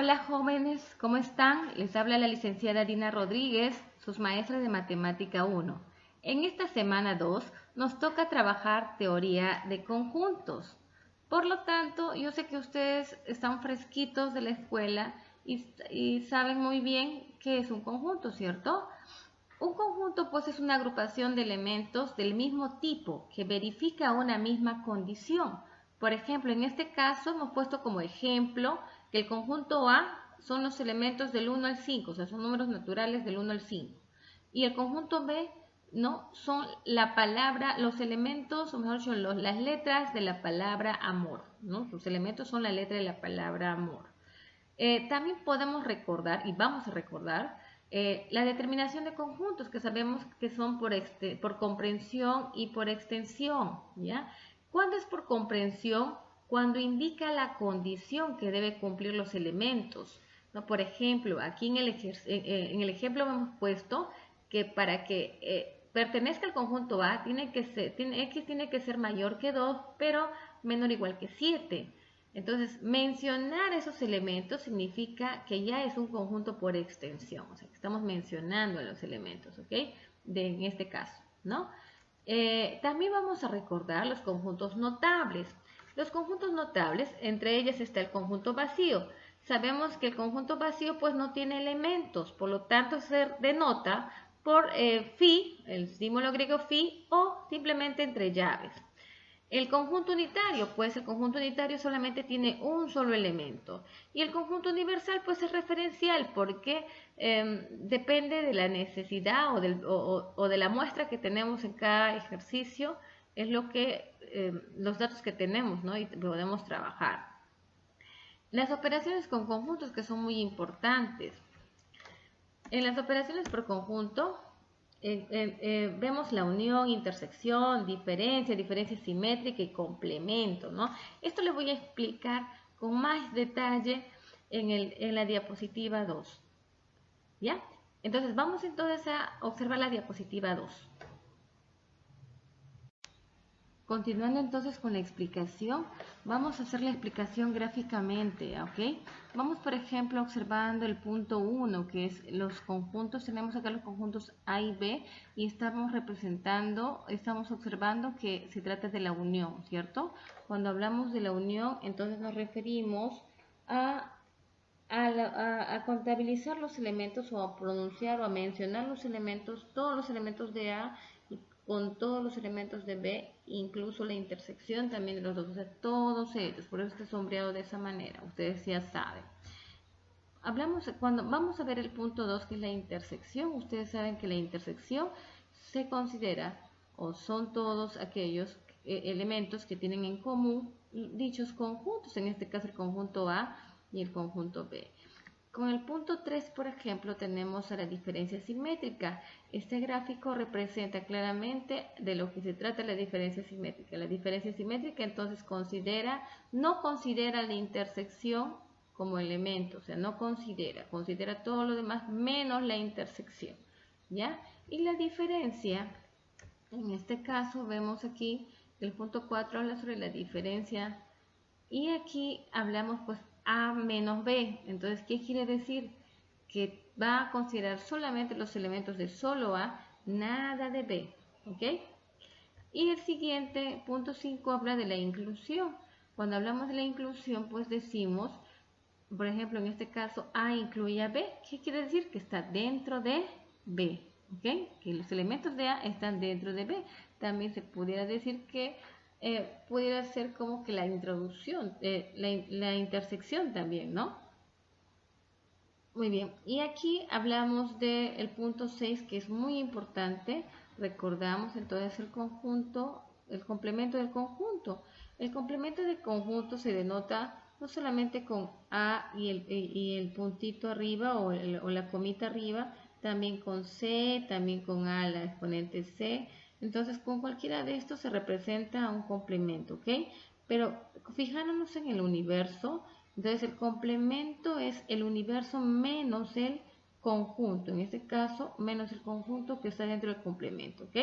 Hola jóvenes, ¿cómo están? Les habla la licenciada Dina Rodríguez, sus maestras de Matemática 1. En esta semana 2 nos toca trabajar teoría de conjuntos. Por lo tanto, yo sé que ustedes están fresquitos de la escuela y saben muy bien qué es un conjunto, ¿cierto? Un conjunto pues es una agrupación de elementos del mismo tipo que verifica una misma condición. Por ejemplo, en este caso hemos puesto como ejemplo que el conjunto A son los elementos del 1 al 5, o sea, son números naturales del 1 al 5. Y el conjunto B no son la palabra, los elementos, o mejor dicho, las letras de la palabra amor, ¿no? Sus elementos son la letra de la palabra amor. También podemos recordar, y vamos a recordar, la determinación de conjuntos, que sabemos que son por comprensión y por extensión, ¿ya? ¿Cuándo es por comprensión? Cuando indica la condición que debe cumplir los elementos, ¿no? Por ejemplo, aquí en el ejemplo hemos puesto que para que pertenezca al conjunto A, X tiene que ser mayor que 2, pero menor o igual que 7. Entonces, mencionar esos elementos significa que ya es un conjunto por extensión, o sea, que estamos mencionando los elementos, ¿ok? En este caso, ¿no? También vamos a recordar los conjuntos notables. Los conjuntos notables, entre ellas está el conjunto vacío. Sabemos que el conjunto vacío pues no tiene elementos, por lo tanto se denota por phi, el símbolo griego phi, o simplemente entre llaves. El conjunto unitario, pues el conjunto unitario solamente tiene un solo elemento. Y el conjunto universal, pues es referencial porque depende de la necesidad o de la muestra que tenemos en cada ejercicio, es lo que los datos que tenemos, ¿no? Y podemos trabajar. Las operaciones con conjuntos que son muy importantes. En las operaciones por conjunto, vemos la unión, intersección, diferencia simétrica y complemento, ¿no? Esto les voy a explicar con más detalle en la diapositiva 2, ¿ya? Entonces, vamos entonces a observar la diapositiva 2. Continuando entonces con la explicación, vamos a hacer la explicación gráficamente, ¿ok? Vamos, por ejemplo, observando el punto 1, que es los conjuntos. Tenemos acá los conjuntos A y B y estamos observando que se trata de la unión, ¿cierto? Cuando hablamos de la unión, entonces nos referimos a contabilizar los elementos o a pronunciar o a mencionar los elementos, todos los elementos de A y con todos los elementos de B, incluso la intersección también de los dos, o sea, todos ellos, por eso está sombreado de esa manera, ustedes ya saben. Cuando vamos a ver el punto 2, que es la intersección, ustedes saben que la intersección se considera o son todos aquellos elementos que tienen en común dichos conjuntos, en este caso el conjunto A y el conjunto B. Con el punto 3, por ejemplo, tenemos a la diferencia simétrica. Este gráfico representa claramente de lo que se trata la diferencia simétrica. La diferencia simétrica entonces no considera la intersección como elemento, o sea, no considera todo lo demás menos la intersección, ¿ya? Y la diferencia, en este caso vemos aquí, el punto 4 habla sobre la diferencia y aquí hablamos pues A menos B. Entonces, ¿qué quiere decir? Que va a considerar solamente los elementos de solo A, nada de B, ¿ok? Y el siguiente, punto 5, habla de la inclusión. Cuando hablamos de la inclusión, pues decimos, por ejemplo, en este caso, A incluye a B. ¿Qué quiere decir? Que está dentro de B, ¿ok? Que los elementos de A están dentro de B. También se pudiera decir que pudiera ser como que la introducción, la intersección también, ¿no? Muy bien, y aquí hablamos del punto 6, que es muy importante. Recordamos entonces el conjunto, el complemento del conjunto. El complemento del conjunto se denota no solamente con A y el puntito arriba o la comita arriba, también con C, también con A, la exponente C. Entonces, con cualquiera de estos se representa un complemento, ¿ok? Pero fijándonos en el universo, entonces el complemento es el universo menos el conjunto, en este caso menos el conjunto que está dentro del complemento, ¿ok?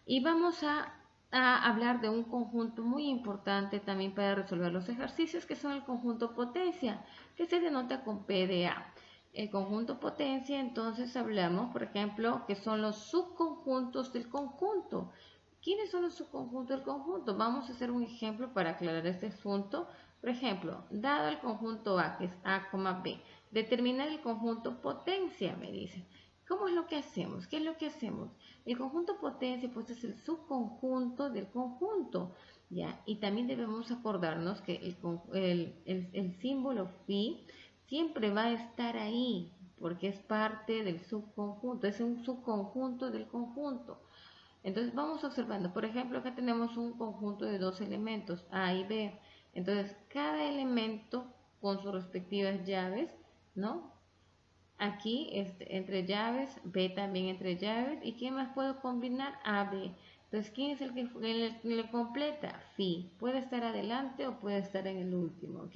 Y vamos a a hablar de un conjunto muy importante también para resolver los ejercicios, que son el conjunto potencia, que se denota con PDA. El conjunto potencia, entonces hablamos, por ejemplo, que son los subconjuntos del conjunto. ¿Quiénes son los subconjuntos del conjunto? Vamos a hacer un ejemplo para aclarar este asunto. Por ejemplo, dado el conjunto A, que es A, B, determinar el conjunto potencia, me dicen. ¿Cómo es lo que hacemos? ¿Qué es lo que hacemos? El conjunto potencia pues es el subconjunto del conjunto, ¿ya? Y también debemos acordarnos que el símbolo phi siempre va a estar ahí, porque es parte del subconjunto, es un subconjunto del conjunto. Entonces vamos observando, por ejemplo, acá tenemos un conjunto de dos elementos, A y B. Entonces cada elemento con sus respectivas llaves, ¿no? Aquí entre llaves, B también entre llaves. ¿Y quién más puedo combinar? A, B. Entonces, ¿quién es el que le completa? Phi. Puede estar adelante o puede estar en el último, ¿ok?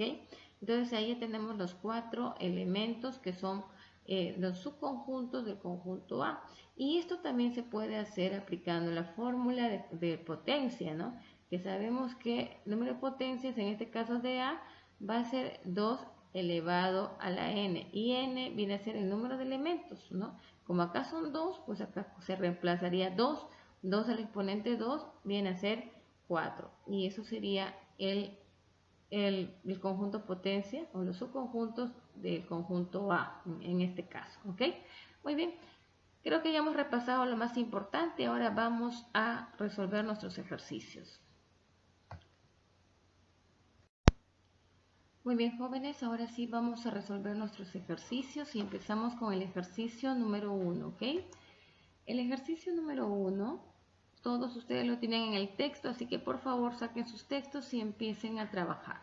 Entonces, ahí ya tenemos los 4 elementos que son los subconjuntos del conjunto A. Y esto también se puede hacer aplicando la fórmula de potencia, ¿no? Que sabemos que el número de potencias, en este caso de A, va a ser 2 elevado a la n, y n viene a ser el número de elementos, ¿no? Como acá son 2, pues acá se reemplazaría 2, 2 al exponente 2 viene a ser 4, y eso sería el conjunto potencia o los subconjuntos del conjunto A, en este caso, ¿ok? Muy bien, creo que ya hemos repasado lo más importante, ahora vamos a resolver nuestros ejercicios. Muy bien, jóvenes, ahora sí vamos a resolver nuestros ejercicios y empezamos con el ejercicio número 1, ¿ok? El ejercicio número 1, todos ustedes lo tienen en el texto, así que por favor saquen sus textos y empiecen a trabajar.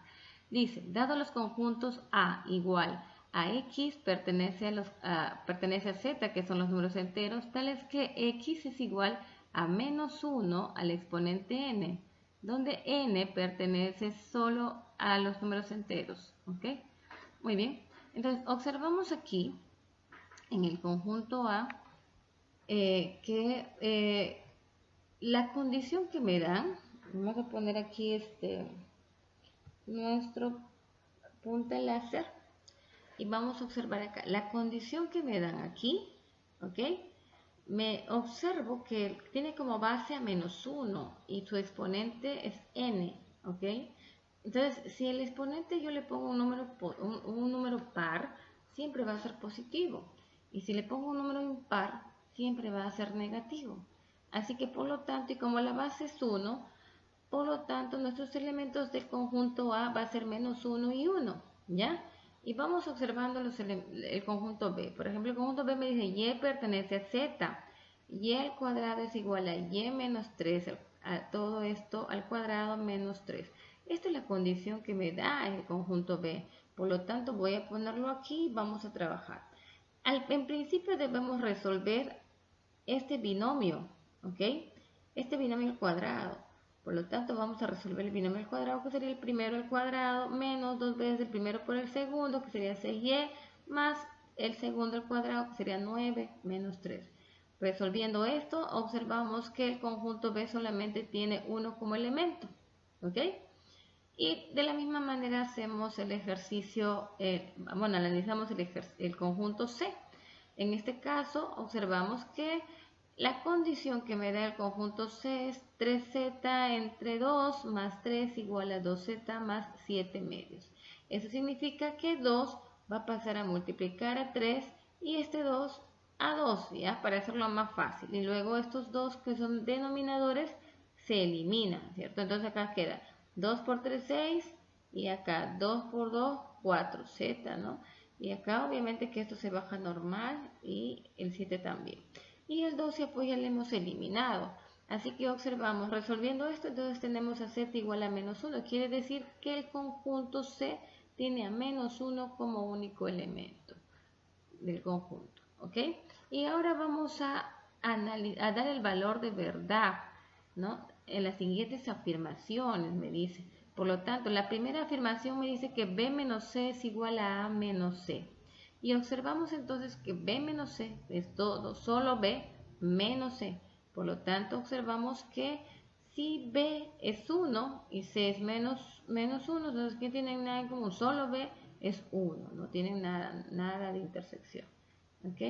Dice, dado los conjuntos A igual a X pertenece a Z, que son los números enteros, tales que X es igual a menos 1 al exponente N, donde N pertenece solo a los números enteros, ¿ok? Muy bien, entonces observamos aquí en el conjunto A que la condición que me dan, vamos a poner aquí nuestro punta láser y vamos a observar acá, la condición que me dan aquí, ¿ok? Me observo que tiene como base a menos 1 y su exponente es n, ¿ok? Entonces, si el exponente yo le pongo un número par, siempre va a ser positivo. Y si le pongo un número impar, siempre va a ser negativo. Así que por lo tanto, y como la base es 1, por lo tanto nuestros elementos del conjunto A va a ser menos 1 y 1, ¿ya? Y vamos observando el conjunto B. Por ejemplo, el conjunto B me dice Y pertenece a Z. Y al cuadrado es igual a Y menos 3. A todo esto al cuadrado menos 3. Esta es la condición que me da el conjunto B. Por lo tanto, voy a ponerlo aquí y vamos a trabajar. En principio debemos resolver este binomio, ¿ok? Este binomio al cuadrado. Por lo tanto, vamos a resolver el binomio al cuadrado, que sería el primero al cuadrado, menos 2 veces el primero por el segundo, que sería 6y, más el segundo al cuadrado, que sería 9, menos 3. Resolviendo esto, observamos que el conjunto B solamente tiene 1 como elemento, ¿ok? Y de la misma manera hacemos el ejercicio, analizamos el conjunto C. En este caso, observamos que la condición que me da el conjunto C es 3z entre 2 más 3 igual a 2z más 7 medios. Eso significa que 2 va a pasar a multiplicar a 3 y este 2 a 2, ¿ya? Para hacerlo más fácil. Y luego estos dos que son denominadores se eliminan, ¿cierto? Entonces acá queda 2 por 3, 6 y acá 2 por 2, 4z, ¿no? Y acá obviamente que esto se baja normal y el 7 también. Y el 12 pues ya lo hemos eliminado. Así que observamos, resolviendo esto, entonces tenemos a z igual a menos 1. Quiere decir que el conjunto C tiene a menos 1 como único elemento del conjunto, ¿ok? Y ahora vamos a dar el valor de verdad, ¿no? En las siguientes afirmaciones me dice. Por lo tanto, la primera afirmación me dice que B menos C es igual a menos C. Y observamos entonces que B menos C es todo, solo B menos C. Por lo tanto, observamos que Si B es 1 y C es menos 1, entonces ¿qué tienen nada en común? Solo B es 1, no tienen nada de intersección. ¿Ok?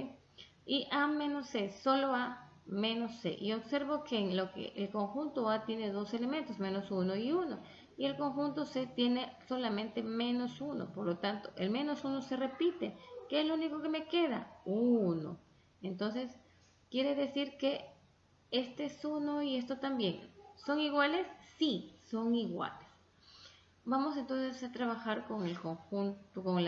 Y A menos C, solo A menos C. Y observo que en lo que el conjunto A tiene dos elementos, menos 1 y 1. Y el conjunto C tiene solamente menos 1. Por lo tanto, el menos 1 se repite. ¿Qué es lo único que me queda? 1. Entonces, quiere decir que este es 1 y esto también. ¿Son iguales? Sí, son iguales. Vamos entonces a trabajar con el conjunto, con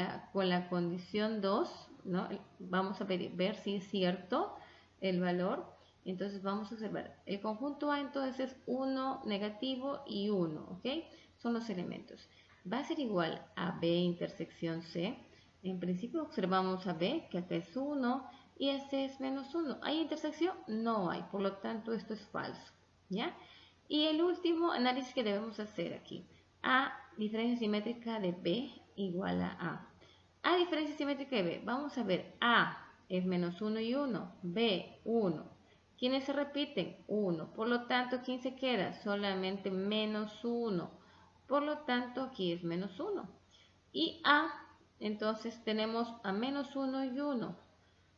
la condición 2, ¿no? Vamos a ver si es cierto el valor. Entonces vamos a observar. El conjunto A entonces es 1 negativo y 1, ¿ok? Son los elementos. Va a ser igual a B intersección C. En principio observamos a B, que acá es 1, y a C es menos 1. ¿Hay intersección? No hay, por lo tanto esto es falso, ¿ya? Y el último análisis que debemos hacer aquí. A diferencia simétrica de B igual a A. A diferencia simétrica de B. Vamos a ver. A es menos 1 y 1. B, 1. ¿Quiénes se repiten? 1. Por lo tanto, ¿quién se queda? Solamente menos 1. Por lo tanto, aquí es menos 1. Y A, entonces tenemos a menos 1 y 1.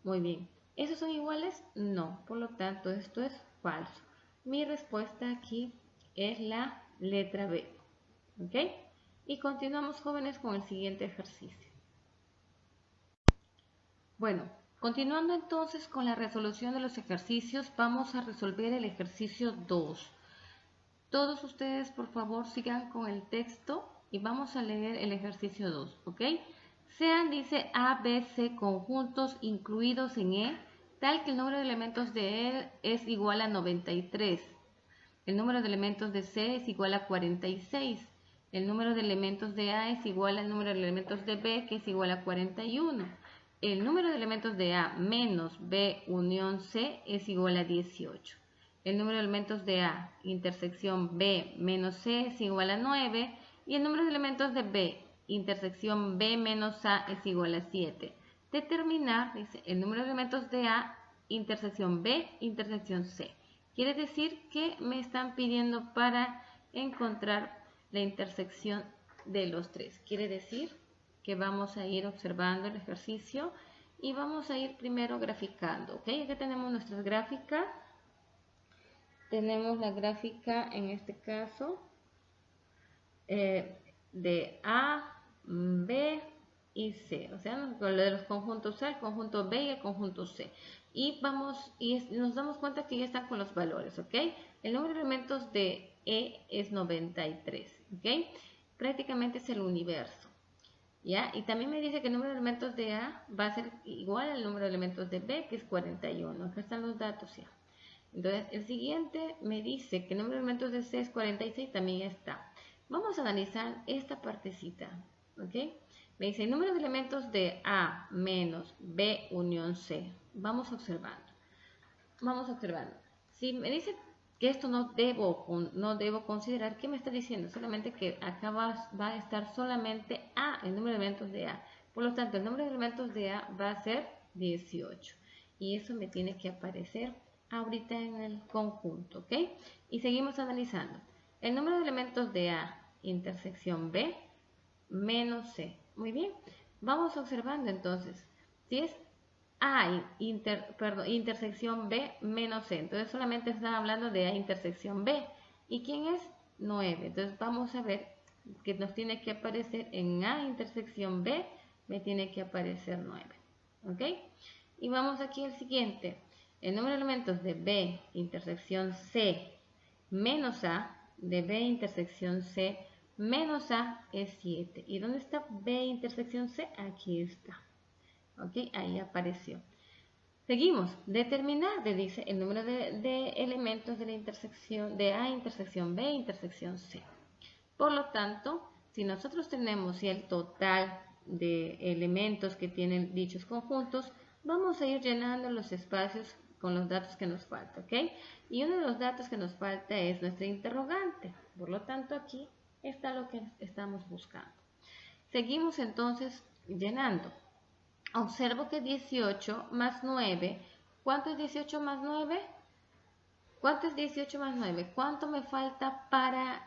Muy bien. ¿Esos son iguales? No. Por lo tanto, esto es falso. Mi respuesta aquí es la letra B. ¿Ok? Y continuamos, jóvenes, con el siguiente ejercicio. Bueno, continuando entonces con la resolución de los ejercicios, vamos a resolver el ejercicio 2. Todos ustedes, por favor, sigan con el texto y vamos a leer el ejercicio 2, ¿ok? Sean, dice, A, B, C conjuntos incluidos en E, tal que el número de elementos de E es igual a 93. El número de elementos de C es igual a 46. El número de elementos de A es igual al número de elementos de B, que es igual a 41. El número de elementos de A menos B unión C es igual a 18. El número de elementos de A intersección B menos C es igual a 9. Y el número de elementos de B intersección B menos A es igual a 7. Determinar, dice, el número de elementos de A intersección B intersección C. Quiere decir que me están pidiendo para encontrar la intersección de los tres. Quiere decir que vamos a ir observando el ejercicio y vamos a ir primero graficando. ¿Ok? Aquí tenemos nuestras gráficas. Tenemos la gráfica en este caso de A, B y C. O sea, lo de los conjuntos A, el conjunto B y el conjunto C. Y nos damos cuenta que ya están con los valores, ¿ok? El número de elementos de E es 93, ¿ok? Prácticamente es el universo, ¿ya? Y también me dice que el número de elementos de A va a ser igual al número de elementos de B, que es 41. Acá están los datos ya. Entonces, el siguiente me dice que el número de elementos de C es 46, también está. Vamos a analizar esta partecita, ¿ok? Me dice el número de elementos de A menos B unión C. Vamos observando. Vamos observando. Si me dice que esto no debo considerar, ¿qué me está diciendo? Solamente que acá va a estar solamente A, el número de elementos de A. Por lo tanto, el número de elementos de A va a ser 18. Y eso me tiene que aparecer ahorita en el conjunto, ¿ok? Y seguimos analizando. El número de elementos de A intersección B menos C. Muy bien. Vamos observando entonces. Si es A intersección B menos C. Entonces solamente están hablando de A intersección B. ¿Y quién es? 9. Entonces vamos a ver que nos tiene que aparecer en A intersección B, me tiene que aparecer 9. ¿Ok? Y vamos aquí al siguiente. El número de elementos de B intersección C menos A, de B intersección C menos A es 7. ¿Y dónde está B intersección C? Aquí está. ¿Ok? Ahí apareció. Seguimos. Determinar, le dice, el número de elementos de la intersección de A intersección B intersección C. Por lo tanto, si nosotros tenemos el total de elementos que tienen dichos conjuntos, vamos a ir llenando los espacios con los datos que nos faltan, ¿ok? Y uno de los datos que nos falta es nuestra interrogante. Por lo tanto, aquí está lo que estamos buscando. Seguimos entonces llenando. Observo que 18 más 9, ¿cuánto es 18 más 9? ¿Cuánto es 18 más 9? ¿Cuánto me falta para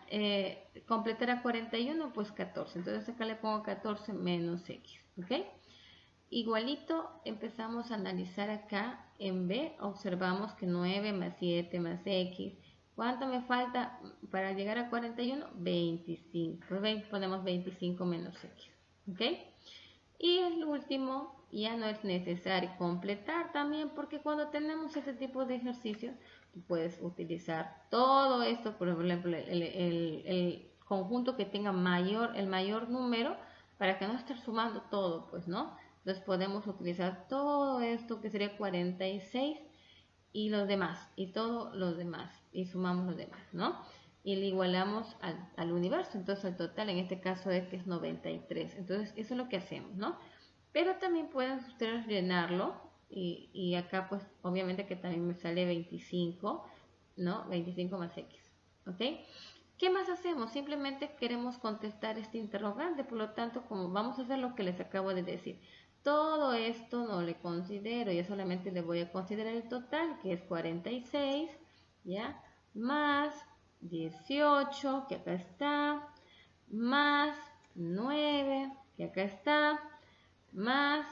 completar a 41? Pues 14. Entonces acá le pongo 14 menos x. ¿Ok? Igualito empezamos a analizar acá en B. Observamos que 9 más 7 más x. ¿Cuánto me falta para llegar a 41? 25. Pues ponemos 25 menos x. ¿Ok? Y el último, ya no es necesario completar también, porque cuando tenemos este tipo de ejercicios, tú puedes utilizar todo esto, por ejemplo, el conjunto que tenga el mayor número, para que no esté sumando todo, pues, ¿no? Entonces podemos utilizar todo esto, que sería 46, y los demás, y todos los demás, y sumamos los demás, ¿no? Y le igualamos al universo, entonces el total en este caso es que es 93. Entonces eso es lo que hacemos, ¿no? Pero también pueden ustedes llenarlo, y acá pues obviamente que también me sale 25, ¿no? 25 más x, ¿ok? ¿Qué más hacemos? Simplemente queremos contestar este interrogante, por lo tanto, como vamos a hacer lo que les acabo de decir, todo esto no le considero, yo solamente le voy a considerar el total, que es 46, ¿ya? Más 18, que acá está, más 9, que acá está, más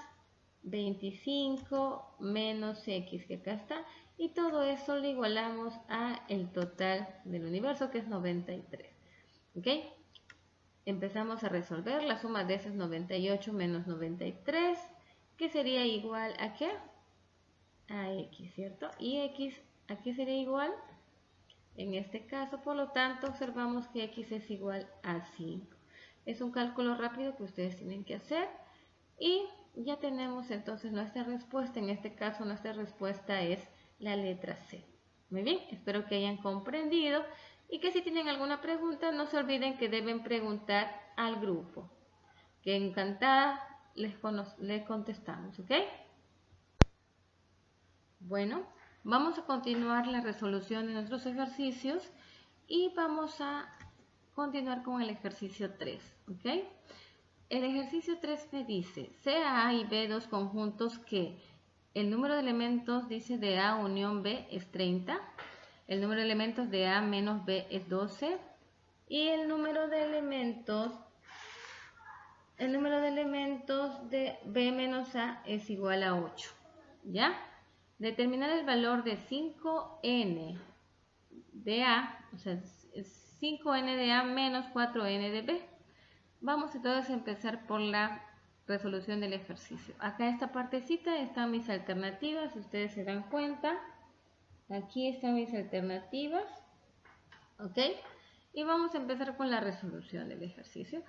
25 menos x, que acá está, y todo eso lo igualamos a el total del universo, que es 93. ¿Ok? Empezamos a resolver. La suma de ese es 98 menos 93, que sería igual a ¿qué? A x, ¿cierto? Y x, ¿a qué sería igual? En este caso, por lo tanto, observamos que x es igual a 5. Es un cálculo rápido que ustedes tienen que hacer. Y ya tenemos entonces nuestra respuesta. En este caso, nuestra respuesta es la letra C. Muy bien, espero que hayan comprendido y que si tienen alguna pregunta, no se olviden que deben preguntar al grupo, que encantada les contestamos, ¿ok? Bueno, vamos a continuar la resolución de nuestros ejercicios y vamos a continuar con el ejercicio 3, ¿ok? El ejercicio 3 me dice, sea A y B dos conjuntos que el número de elementos, dice, de A unión B es 30, el número de elementos de A menos B es 12 y el número de elementos de B menos A es igual a 8, ¿ya? Determinar el valor de 5n de A, o sea, 5n de A menos 4n de B. Vamos entonces a empezar por la resolución del ejercicio. Acá esta partecita están mis alternativas, si ustedes se dan cuenta. Aquí están mis alternativas, ¿ok? Y vamos a empezar con la resolución del ejercicio.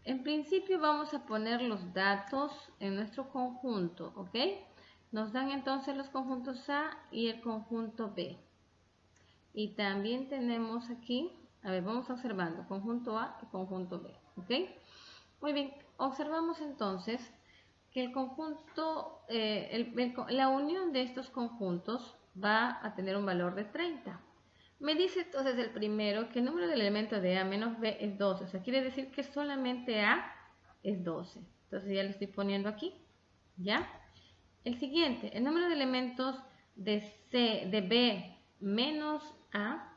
En principio vamos a poner los datos en nuestro conjunto, ¿ok? Nos dan entonces los conjuntos A y el conjunto B. Y también tenemos aquí, a ver, vamos observando, conjunto A y conjunto B, ¿ok? Muy bien, observamos entonces que el conjunto, la unión de estos conjuntos va a tener un valor de 30. Me dice entonces el primero que el número de elementos de A menos B es 12, o sea, quiere decir que solamente A es 12. Entonces ya lo estoy poniendo aquí, ¿ya? El siguiente, el número de elementos de B menos A,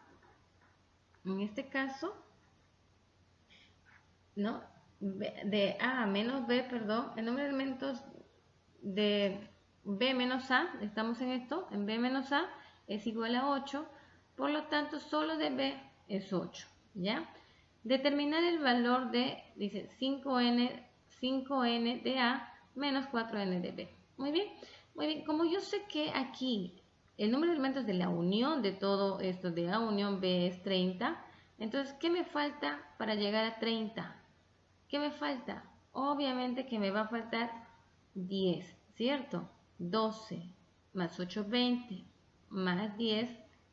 en este caso, ¿no? De A menos B, perdón, el número de elementos de B menos A, estamos en esto, en B menos A es igual a 8, por lo tanto solo de B es 8, ¿ya? Determinar el valor de, dice, 5n de A menos 4n de B. Muy bien, como yo sé que aquí el número de elementos de la unión de todo esto de A unión B es 30, entonces, ¿qué me falta para llegar a 30? ¿Qué me falta? Obviamente que me va a faltar 10, ¿cierto? 12 más 8, 20, más 10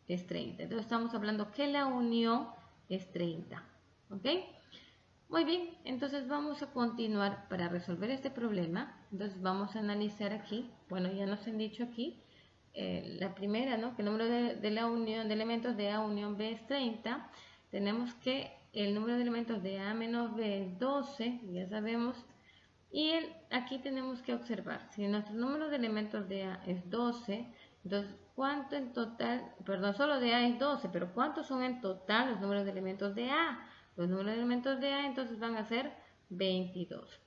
es 30. Entonces estamos hablando que la unión es 30, ¿ok? Muy bien, entonces vamos a continuar para resolver este problema. Entonces vamos a analizar aquí, bueno, ya nos han dicho aquí, la primera, ¿no? Que el número de la unión de elementos de A unión B es 30. Tenemos que el número de elementos de A menos B es 12, ya sabemos. Y aquí tenemos que observar, si nuestro número de elementos de A es 12, Entonces, ¿cuánto en total? Perdón, solo de A es 12, pero ¿cuántos son en total los números de elementos de A? Los números de elementos de A entonces van a ser 22.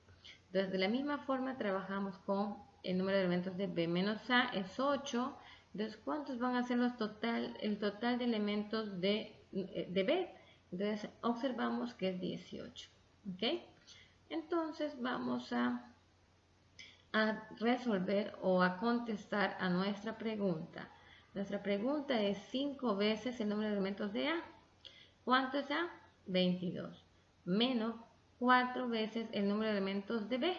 Entonces, de la misma forma trabajamos con el número de elementos de B menos A, es 8. Entonces, ¿cuántos van a ser el total de elementos de B? Entonces, observamos que es 18. ¿Ok? Entonces, vamos a resolver o a contestar a nuestra pregunta. Nuestra pregunta es 5 veces el número de elementos de A. ¿Cuánto es A? 22. Menos 4 veces el número de elementos de B.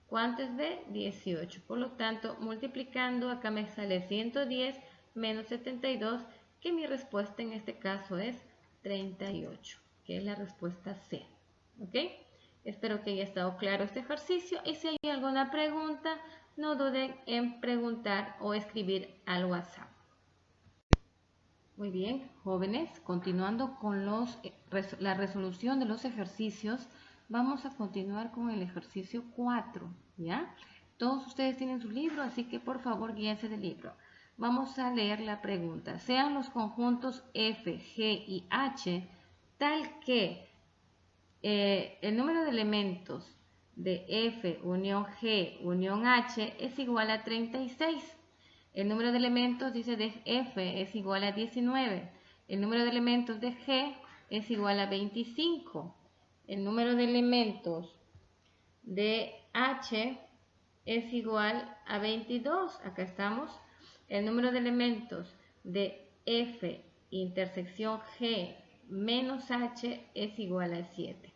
¿Cuánto es B? 18. Por lo tanto, multiplicando, acá me sale 110 menos 72, que mi respuesta en este caso es 38, que es la respuesta C. ¿Ok? Espero que haya estado claro este ejercicio y si hay alguna pregunta, no duden en preguntar o escribir al WhatsApp. Muy bien, jóvenes, continuando con la resolución de los ejercicios, vamos a continuar con el ejercicio 4, ¿ya? Todos ustedes tienen su libro, así que por favor guíense del libro. Vamos a leer la pregunta. Sean los conjuntos F, G y H tal que el número de elementos de F unión G unión H es igual a 36. El número de elementos, dice, de F es igual a 19. El número de elementos de G es igual a 25. El número de elementos de H es igual a 22. Acá estamos. El número de elementos de F intersección G menos H es igual a 7.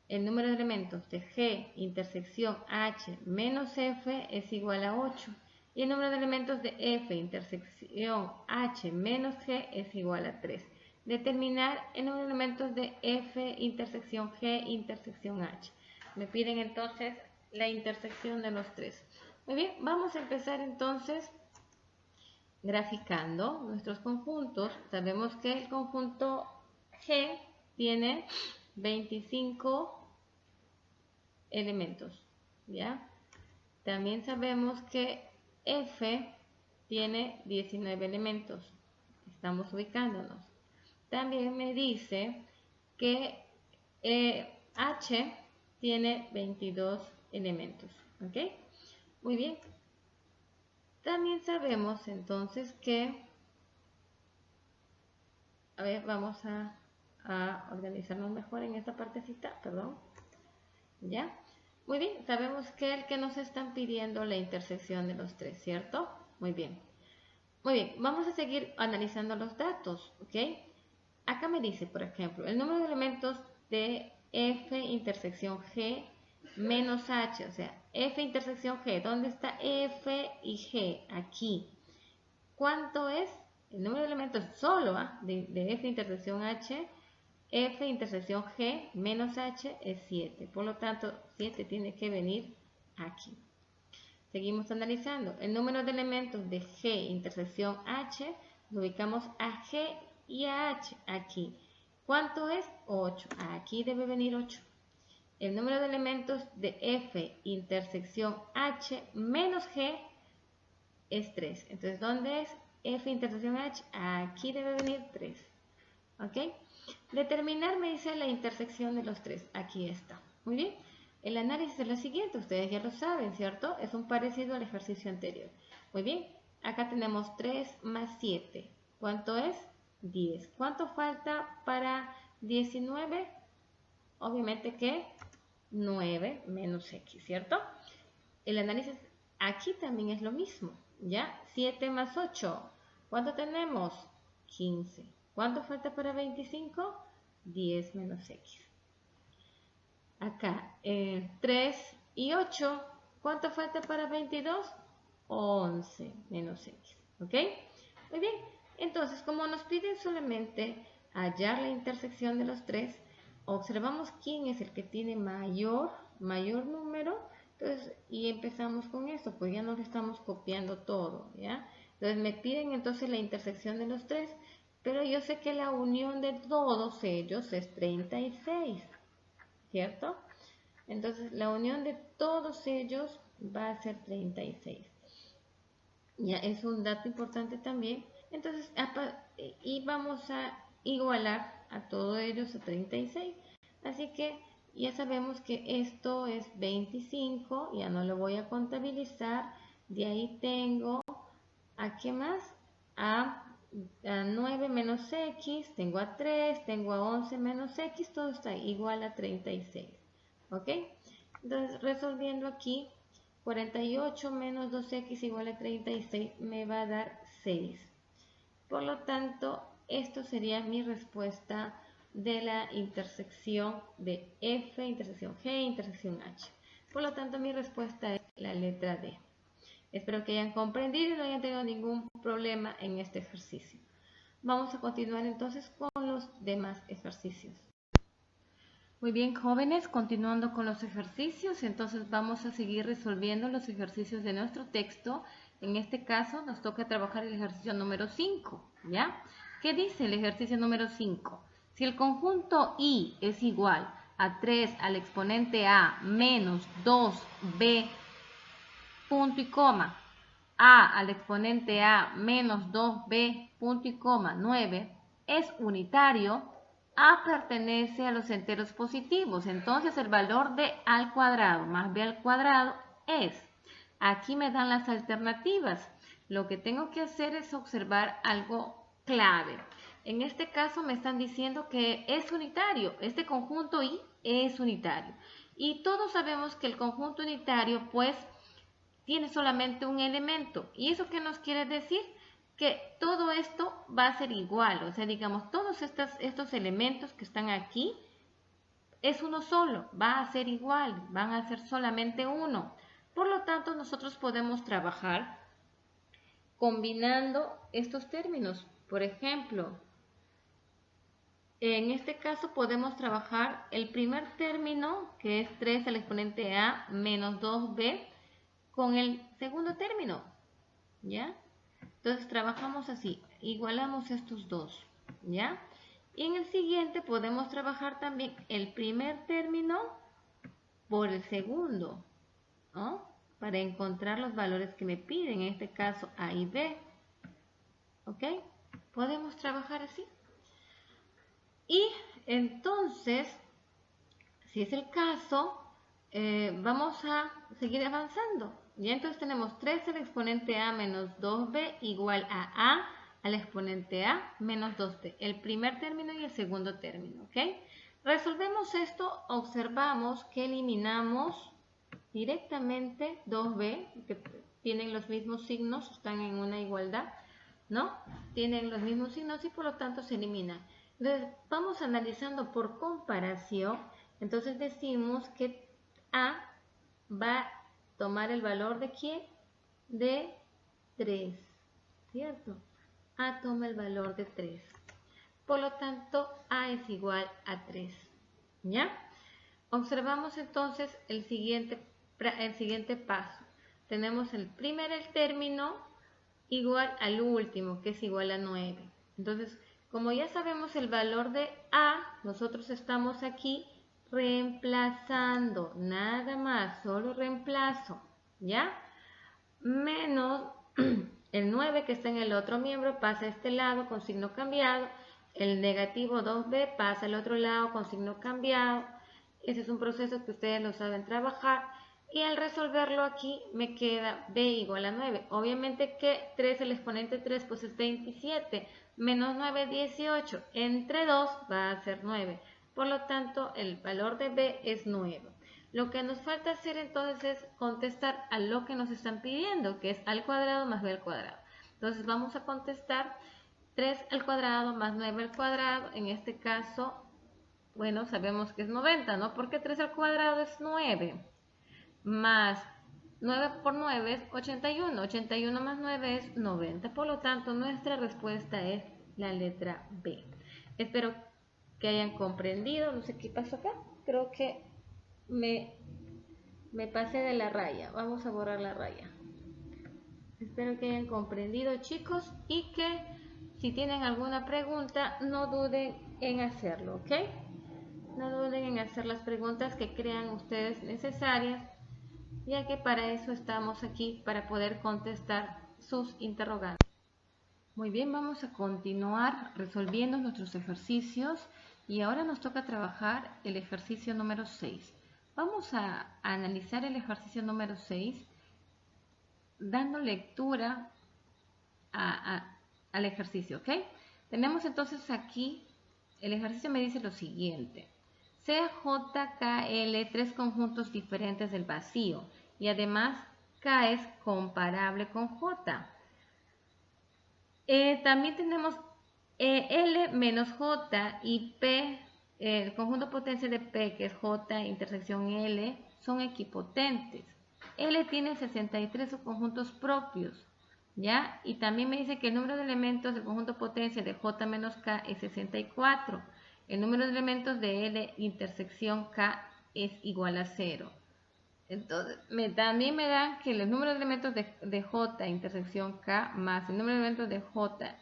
El número de elementos de G intersección H menos F es igual a 8. Y el número de elementos de F intersección H menos G es igual a 3. Determinar el número de elementos de F intersección G intersección H. Me piden entonces la intersección de los tres. Muy bien, vamos a empezar entonces graficando nuestros conjuntos. Sabemos que el conjunto G tiene 25 elementos, ¿ya? También sabemos que F tiene 19 elementos. Estamos ubicándonos. También me dice que H tiene 22 elementos, ¿ok? Muy bien. También sabemos entonces que, a ver, vamos a organizarnos mejor en esta partecita, perdón. ¿Ya? Muy bien, sabemos que nos están pidiendo la intersección de los tres, ¿cierto? Muy bien. Muy bien, vamos a seguir analizando los datos, ¿ok? Acá me dice, por ejemplo, el número de elementos de F intersección G menos H, o sea, F intersección G. ¿Dónde está F y G? Aquí. ¿Cuánto es? El número de elementos solo de F intersección H, F intersección G menos H es 7. Por lo tanto, 7 tiene que venir aquí. Seguimos analizando. El número de elementos de G intersección H, lo ubicamos a G y a H aquí. ¿Cuánto es? 8. Aquí debe venir 8. El número de elementos de F intersección H menos G es 3. Entonces, ¿dónde es F intersección H? Aquí debe venir 3. ¿Ok? Determinar, me dice, la intersección de los tres. Aquí está. Muy bien. El análisis es lo siguiente. Ustedes ya lo saben, ¿cierto? Es un parecido al ejercicio anterior. Muy bien. Acá tenemos 3 más 7. ¿Cuánto es? 10. ¿Cuánto falta para 19? Obviamente que 9 menos x, ¿cierto? El análisis aquí también es lo mismo. ¿Ya? 7 más 8. ¿Cuánto tenemos? 15. ¿Cuánto falta para 25? 10 menos x. Acá, 3 y 8. ¿Cuánto falta para 22? 11 menos x. ¿Ok? Muy bien. Entonces, como nos piden solamente hallar la intersección de los tres, observamos quién es el que tiene mayor número. Entonces, y empezamos con esto, pues ya nos estamos copiando todo, ¿ya? Entonces me piden entonces la intersección de los tres, pero yo sé que la unión de todos ellos es 36, ¿cierto? Entonces la unión de todos ellos va a ser 36. Ya es un dato importante también. Entonces, y vamos a igualar a todos ellos a 36. Así que ya sabemos que esto es 25, ya no lo voy a contabilizar. De ahí tengo, ¿a qué más? A 9 menos x, tengo a 3, tengo a 11 menos x, todo está igual a 36. ¿Ok? Entonces, resolviendo aquí, 48 menos 2x igual a 36 me va a dar 6. Por lo tanto, esto sería mi respuesta de la intersección de F, intersección G, intersección H. Por lo tanto, mi respuesta es la letra D. Espero que hayan comprendido y no hayan tenido ningún problema en este ejercicio. Vamos a continuar entonces con los demás ejercicios. Muy bien, jóvenes, continuando con los ejercicios, entonces vamos a seguir resolviendo los ejercicios de nuestro texto. En este caso nos toca trabajar el ejercicio número 5, ¿ya? ¿Qué dice el ejercicio número 5? Si el conjunto I es igual a 3 al exponente A menos 2B, punto y coma, A al exponente A menos 2B, punto y coma, 9, es unitario, A pertenece a los enteros positivos. Entonces el valor de A al cuadrado más B al cuadrado es. Aquí me dan las alternativas. Lo que tengo que hacer es observar algo clave. En este caso me están diciendo que es unitario. Este conjunto I es unitario. Y todos sabemos que el conjunto unitario pues tiene solamente un elemento. ¿Y eso qué nos quiere decir? Que todo esto va a ser igual. O sea, digamos, todos estos elementos que están aquí es uno solo. Va a ser igual. Van a ser solamente uno. Por lo tanto, nosotros podemos trabajar combinando estos términos. Por ejemplo, en este caso podemos trabajar el primer término, que es 3 al exponente A menos 2B, con el segundo término, ¿ya? Entonces trabajamos así, igualamos estos dos, ¿ya? Y en el siguiente podemos trabajar también el primer término por el segundo, ¿no? Para encontrar los valores que me piden, en este caso A y B, ¿ok? Podemos trabajar así. Y entonces, si es el caso, vamos a seguir avanzando. Y entonces tenemos 3 al exponente A menos 2B igual a A al exponente A menos 2B. El primer término y el segundo término, ¿ok? Resolvemos esto, observamos que eliminamos directamente 2B, que tienen los mismos signos, están en una igualdad, ¿no? Tienen los mismos signos y por lo tanto se eliminan. Entonces, vamos analizando por comparación. Entonces decimos que A va a tomar el valor de ¿quién? De 3, ¿cierto? A toma el valor de 3. Por lo tanto, A es igual a 3, ¿ya? Observamos entonces el siguiente paso. Tenemos el término igual al último, que es igual a 9. Entonces, como ya sabemos el valor de A, nosotros estamos aquí reemplazando, nada más, solo reemplazo, ¿ya? Menos el 9 que está en el otro miembro pasa a este lado con signo cambiado, el negativo 2b pasa al otro lado con signo cambiado. Ese es un proceso que ustedes lo saben trabajar. Y al resolverlo aquí me queda b igual a 9. Obviamente que 3, el exponente 3, pues es 27. Menos 9, 18. Entre 2 va a ser 9. Por lo tanto, el valor de b es 9. Lo que nos falta hacer entonces es contestar a lo que nos están pidiendo, que es a al cuadrado más b al cuadrado. Entonces vamos a contestar 3 al cuadrado más 9 al cuadrado. En este caso, bueno, sabemos que es 90, ¿no? Porque 3 al cuadrado es 9. Más 9 por 9 es 81. 81 más 9 es 90. Por lo tanto, nuestra respuesta es la letra B. Espero que hayan comprendido. No sé qué pasó acá. Creo que me pasé de la raya. Vamos a borrar la raya. Espero que hayan comprendido, chicos, y que si tienen alguna pregunta, no duden en hacerlo, ¿ok? No duden en hacer las preguntas que crean ustedes necesarias, ya que para eso estamos aquí, para poder contestar sus interrogantes. Muy bien, vamos a continuar resolviendo nuestros ejercicios y ahora nos toca trabajar el ejercicio número 6. Vamos a analizar el ejercicio número 6 dando lectura al ejercicio, ¿ok? Tenemos entonces aquí, el ejercicio me dice lo siguiente. Sea J, K, L, tres conjuntos diferentes del vacío y además K es comparable con J. También tenemos L menos J y P, el conjunto potencia de P, que es J intersección L, son equipotentes. L tiene 63 subconjuntos propios, ¿ya? Y también me dice que el número de elementos del conjunto potencia de J menos K es 64. El número de elementos de L intersección K es igual a 0. Entonces, también me dan que los números de elementos de J intersección K más el número de elementos de J,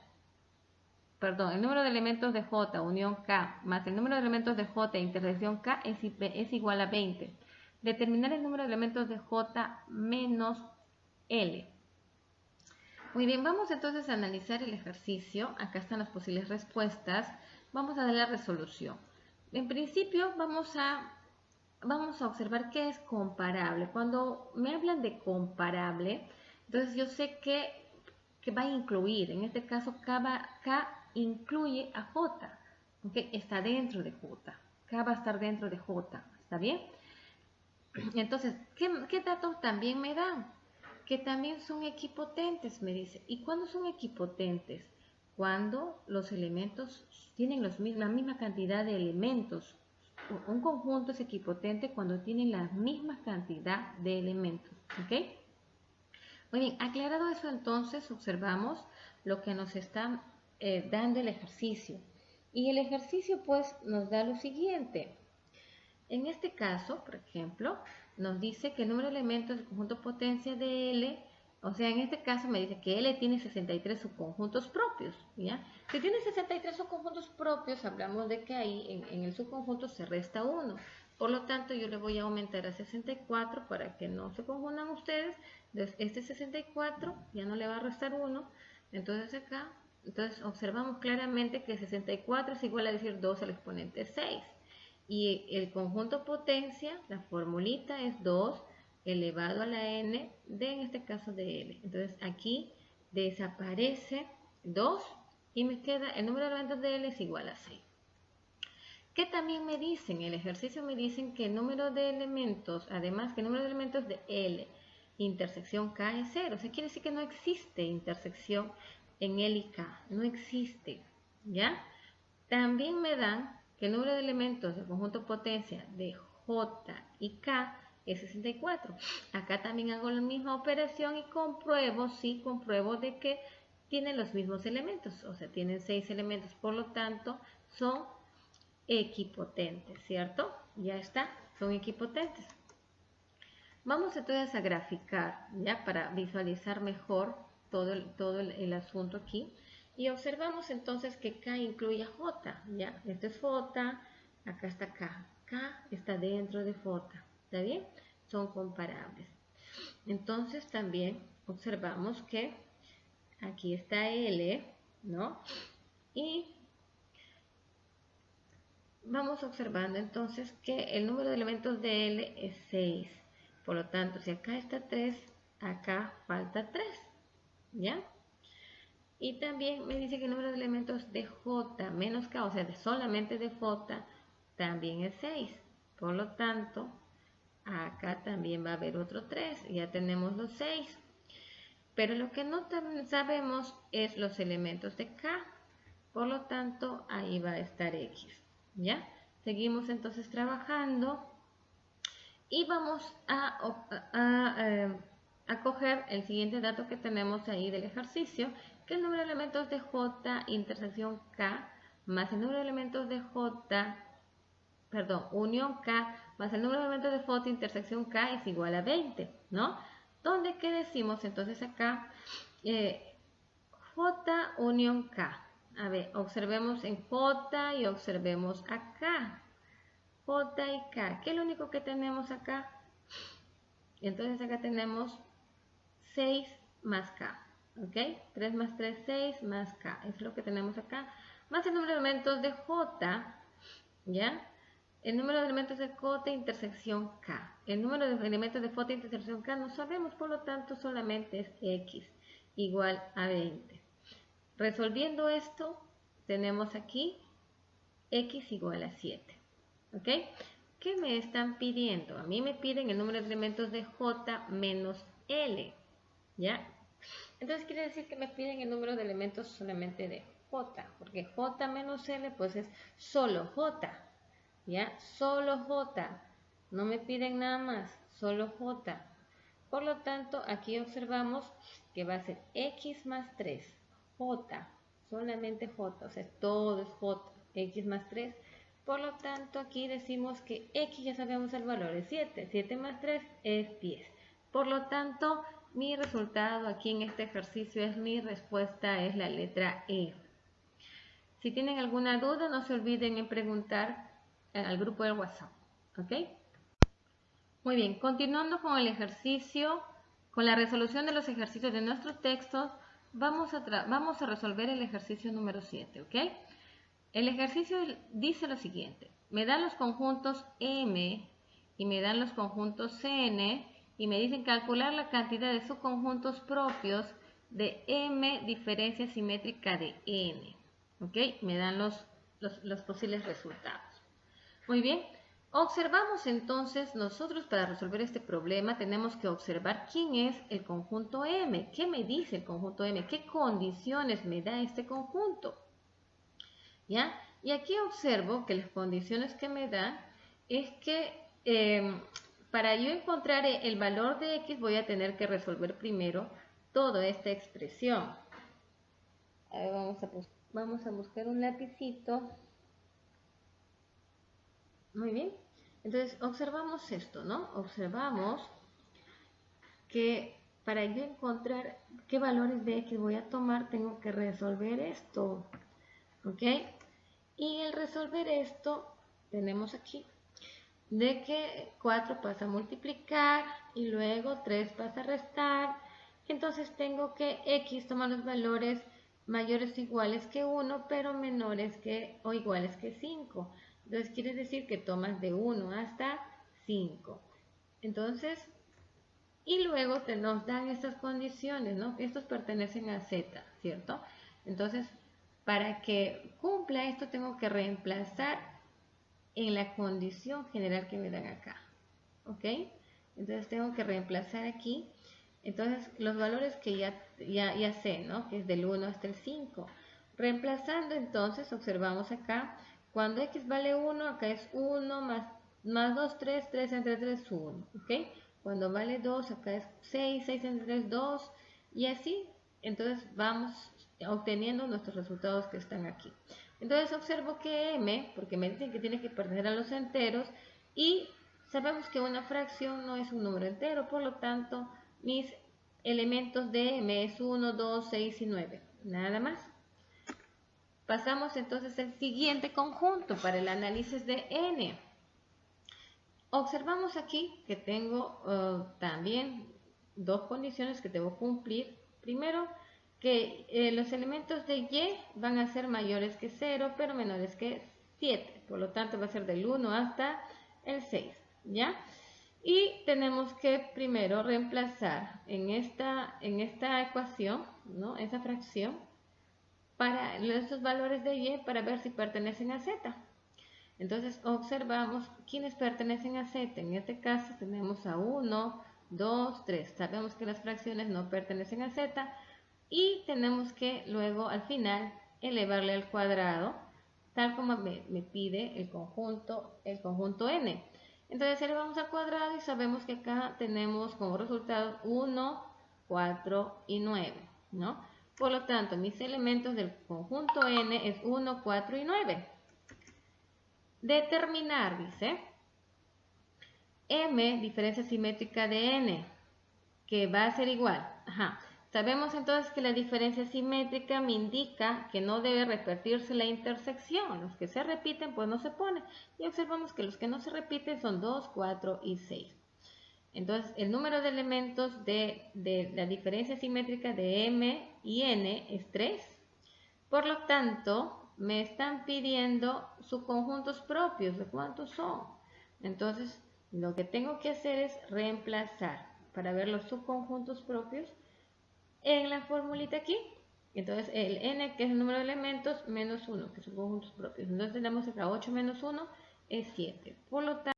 el número de elementos de J unión K más el número de elementos de J intersección K es igual a 20. Determinar el número de elementos de J menos L. Muy bien, vamos entonces a analizar el ejercicio. Acá están las posibles respuestas. Vamos a dar la resolución. En principio vamos a observar qué es comparable. Cuando me hablan de comparable, entonces yo sé que va a incluir, en este caso K incluye a J, ¿okay? Está dentro de J. K va a estar dentro de J, ¿está bien? Entonces, ¿qué datos también me dan? Que también son equipotentes, me dice. ¿Y cuándo son equipotentes? Cuando los elementos tienen la misma cantidad de elementos. Un conjunto es equipotente cuando tiene la misma cantidad de elementos, ¿ok? Muy bien, aclarado eso entonces, observamos lo que nos está dando el ejercicio. Y el ejercicio pues nos da lo siguiente. En este caso, por ejemplo, nos dice que el número de elementos del conjunto potencia de L, o sea, en este caso me dice que L tiene 63 subconjuntos propios, ¿ya? Si tiene 63 subconjuntos propios, hablamos de que ahí en el subconjunto se resta 1. Por lo tanto, yo le voy a aumentar a 64 para que no se confundan ustedes. Entonces, este 64 ya no le va a restar 1. Entonces acá, observamos claramente que 64 es igual a decir 2 al exponente 6. Y el conjunto potencia, la formulita es 2 elevado a la n de, en este caso, de L. Entonces aquí desaparece 2 y me queda el número de elementos de L es igual a 6. ¿Qué también me dicen? El ejercicio me dicen que el número de elementos, además que el número de elementos de L intersección K es 0. O sea, quiere decir que no existe intersección en L y K. No existe, ¿ya? También me dan que el número de elementos del conjunto potencia de J y K es 64. Acá también hago la misma operación y compruebo, sí, compruebo de que tienen los mismos elementos, o sea, tienen 6 elementos, por lo tanto, son equipotentes, ¿cierto? Ya está, son equipotentes. Vamos entonces a graficar, ¿ya? Para visualizar mejor todo el asunto aquí. Y observamos entonces que K incluye a J, ¿ya? Este es J, acá está K. K está dentro de J, ¿está bien? Son comparables. Entonces también observamos que aquí está L, ¿no? Y vamos observando entonces que el número de elementos de L es 6. Por lo tanto, si acá está 3, acá falta 3, ¿ya? Y también me dice que el número de elementos de J menos K, o sea, solamente de J, también es 6. Por lo tanto, acá también va a haber otro 3. Ya tenemos los 6. Pero lo que no sabemos es los elementos de K. Por lo tanto, ahí va a estar X. ¿Ya? Seguimos entonces trabajando. Y vamos a coger el siguiente dato que tenemos ahí del ejercicio, que es el número de elementos de J intersección K más el número de elementos de unión K más el número de elementos de J intersección K es igual a 20, ¿no? ¿Dónde qué decimos entonces acá? J unión K. A ver, observemos en J y observemos acá. J y K. ¿Qué es lo único que tenemos acá? Entonces acá tenemos 6 más K. ¿Ok? 3 más 3, 6 más K. Es lo que tenemos acá. Más el número de elementos de J, ¿ya? El número de elementos de J intersección K. El número de elementos de J intersección K no sabemos, por lo tanto solamente es X igual a 20. Resolviendo esto, tenemos aquí X igual a 7. ¿Ok? ¿Qué me están pidiendo? A mí me piden el número de elementos de J menos L. ¿Ya? Entonces quiere decir que me piden el número de elementos solamente de J, porque J menos L pues es solo J, ¿ya? Solo J, no me piden nada más, solo J. Por lo tanto, aquí observamos que va a ser X más 3, J, solamente J, o sea, todo es J, X más 3. Por lo tanto, aquí decimos que X ya sabemos el valor es 7, 7 más 3 es 10. Por lo tanto, mi resultado aquí en este ejercicio es mi respuesta, es la letra E. Si tienen alguna duda, no se olviden en preguntar al grupo de WhatsApp. ¿Ok? Muy bien, continuando con el ejercicio, con la resolución de los ejercicios de nuestros textos, vamos a resolver el ejercicio número 7. ¿Ok? El ejercicio dice lo siguiente. Me dan los conjuntos M y me dan los conjuntos Cn y me dicen calcular la cantidad de subconjuntos propios de M diferencia simétrica de N. ¿Ok? Me dan los posibles resultados. Muy bien. Observamos entonces, nosotros para resolver este problema tenemos que observar quién es el conjunto M. ¿Qué me dice el conjunto M? ¿Qué condiciones me da este conjunto? ¿Ya? Y aquí observo que las condiciones que me da es que para yo encontrar el valor de X voy a tener que resolver primero toda esta expresión. A ver, vamos a buscar un lapicito. Muy bien. Entonces observamos esto, ¿no? Observamos que para yo encontrar qué valores de X voy a tomar tengo que resolver esto. ¿Ok? Y el resolver esto, tenemos aquí, de que 4 pasa a multiplicar y luego 3 pasa a restar. Entonces tengo que X toma los valores mayores o iguales que 1, pero menores que o iguales que 5. Entonces quiere decir que tomas de 1 hasta 5. Entonces, y luego nos dan estas condiciones, ¿no? Estos pertenecen a Z, ¿cierto? Entonces, para que cumpla esto tengo que reemplazar en la condición general que me dan acá. ¿Ok? Entonces tengo que reemplazar aquí. Entonces los valores que ya sé, ¿no? Que es del 1 hasta el 5. Reemplazando entonces, observamos acá, cuando X vale 1, acá es 1 más 2, 3, 3 entre 3, 1. ¿Ok? Cuando vale 2, acá es 6, 6 entre 3, 2. Y así, entonces vamos obteniendo nuestros resultados que están aquí. Entonces observo que M, porque me dicen que tiene que pertenecer a los enteros, y sabemos que una fracción no es un número entero, por lo tanto, mis elementos de M es 1, 2, 6 y 9. Nada más. Pasamos entonces al siguiente conjunto para el análisis de N. Observamos aquí que tengo también dos condiciones que debo cumplir. Primero, que los elementos de Y van a ser mayores que 0, pero menores que 7. Por lo tanto, va a ser del 1 hasta el 6. ¿Ya? Y tenemos que primero reemplazar en esta ecuación, ¿no? Esa fracción, para estos valores de Y para ver si pertenecen a Z. Entonces observamos quiénes pertenecen a Z. En este caso tenemos a 1, 2, 3. Sabemos que las fracciones no pertenecen a Z y tenemos que luego al final elevarle al cuadrado, tal como me pide el conjunto N. Entonces elevamos al cuadrado y sabemos que acá tenemos como resultado 1, 4 y 9, ¿no? Por lo tanto, mis elementos del conjunto N es 1, 4 y 9. Determinar, dice, M, diferencia simétrica de N, que va a ser igual. Sabemos entonces que la diferencia simétrica me indica que no debe repetirse la intersección. Los que se repiten, pues no se pone. Y observamos que los que no se repiten son 2, 4 y 6. Entonces, el número de elementos de la diferencia simétrica de m y n es 3. Por lo tanto, me están pidiendo sus conjuntos propios, ¿de cuántos son? Entonces, lo que tengo que hacer es reemplazar para ver los subconjuntos propios en la formulita aquí. Entonces, el n, que es el número de elementos, menos 1, que son conjuntos propios. Entonces, tenemos acá 8 menos 1 es 7. Por lo tanto,